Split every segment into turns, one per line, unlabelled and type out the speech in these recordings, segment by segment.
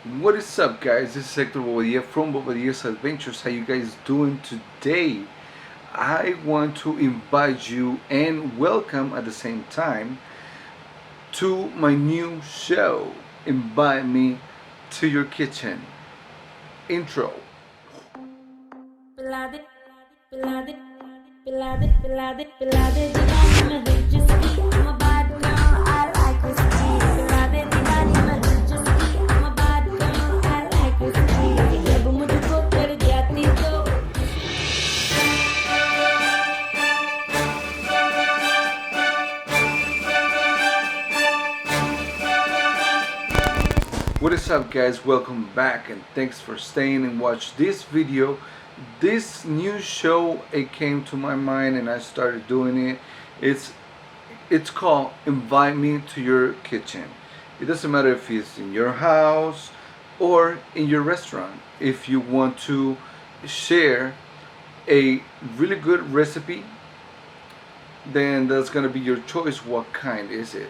What is up, guys? This is Hector Bobadilla from Bobadilla's Adventures. How you guys doing today? I want to invite you and welcome at the same time to my new show, Invite Me to Your Kitchen. Intro. What is up, guys? Welcome back and thanks for staying and watch this video. This new show, it came to my mind and I started doing it. It's called Invite Me to Your Kitchen. It doesn't matter if it's in your house or in your restaurant. If you want to share a really good recipe, then that's gonna be your choice. What kind is it?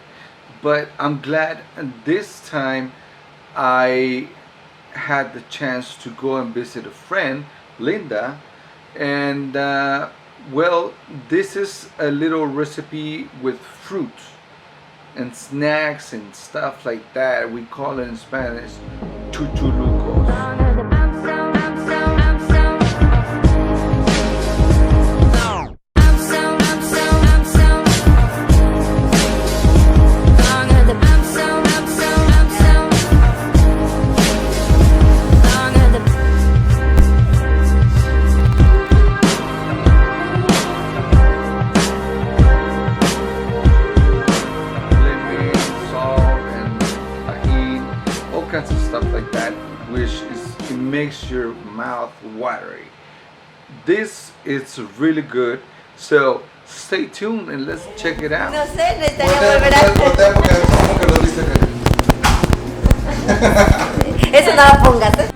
But I'm glad this time I had the chance to go and visit a friend, Linda, and well, this is a little recipe with fruit and snacks and stuff like that. We call it in Spanish chuchulucos. Kinds of stuff like that, which it makes your mouth watery. This is really good, so stay tuned and let's check it out.
No sé, necesitaría volver a Eso no lo pongas.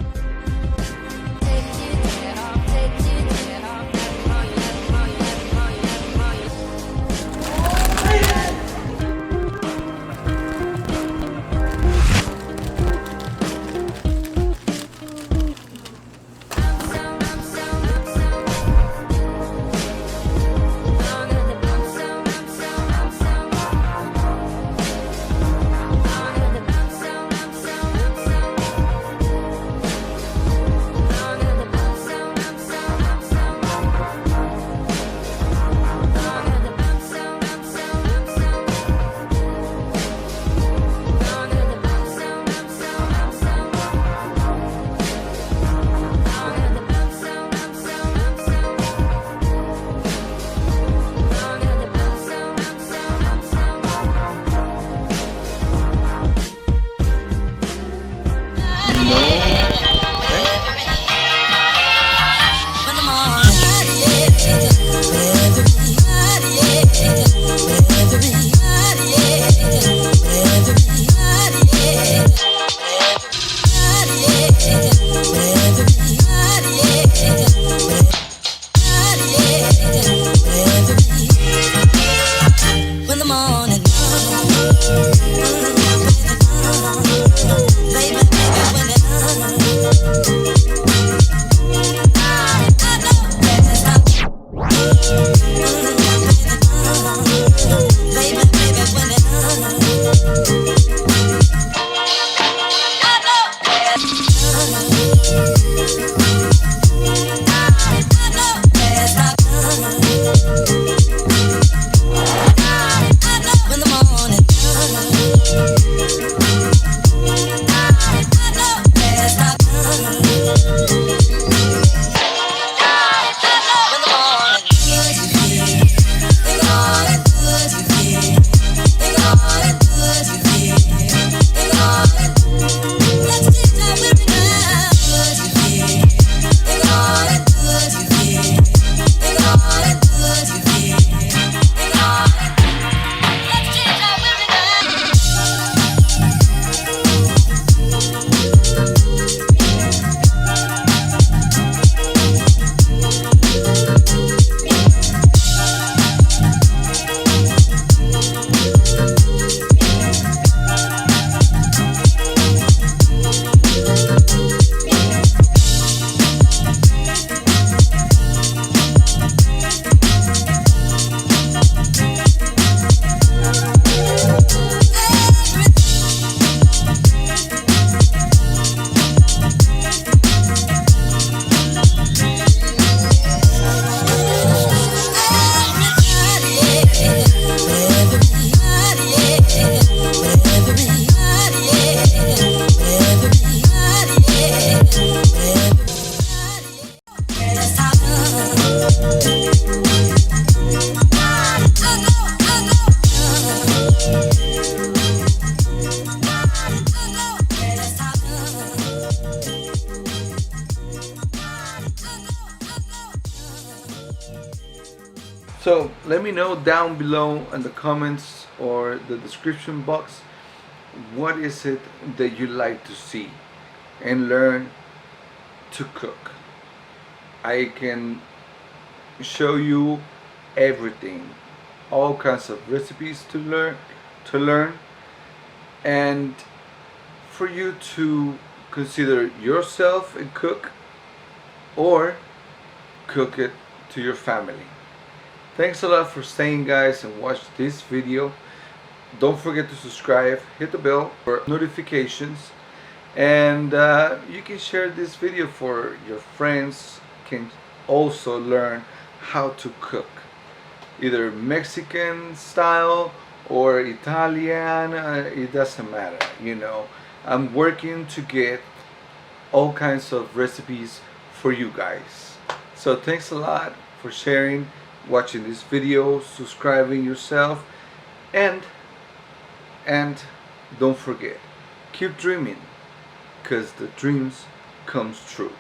So let me know down below in the comments or the description box, what is it that you like to see and learn to cook. I can show you everything, all kinds of recipes to learn, and for you to consider yourself a cook or cook it to your family. Thanks a lot for staying, guys, and watch this video. Don't forget to subscribe, hit the bell for notifications, and you can share this video for your friends can also learn how to cook, either Mexican style or Italian. It doesn't matter, you know. I'm working to get all kinds of recipes for you guys. So thanks a lot for sharing, watching this video, subscribing yourself, and don't forget, keep dreaming, because the dreams comes true.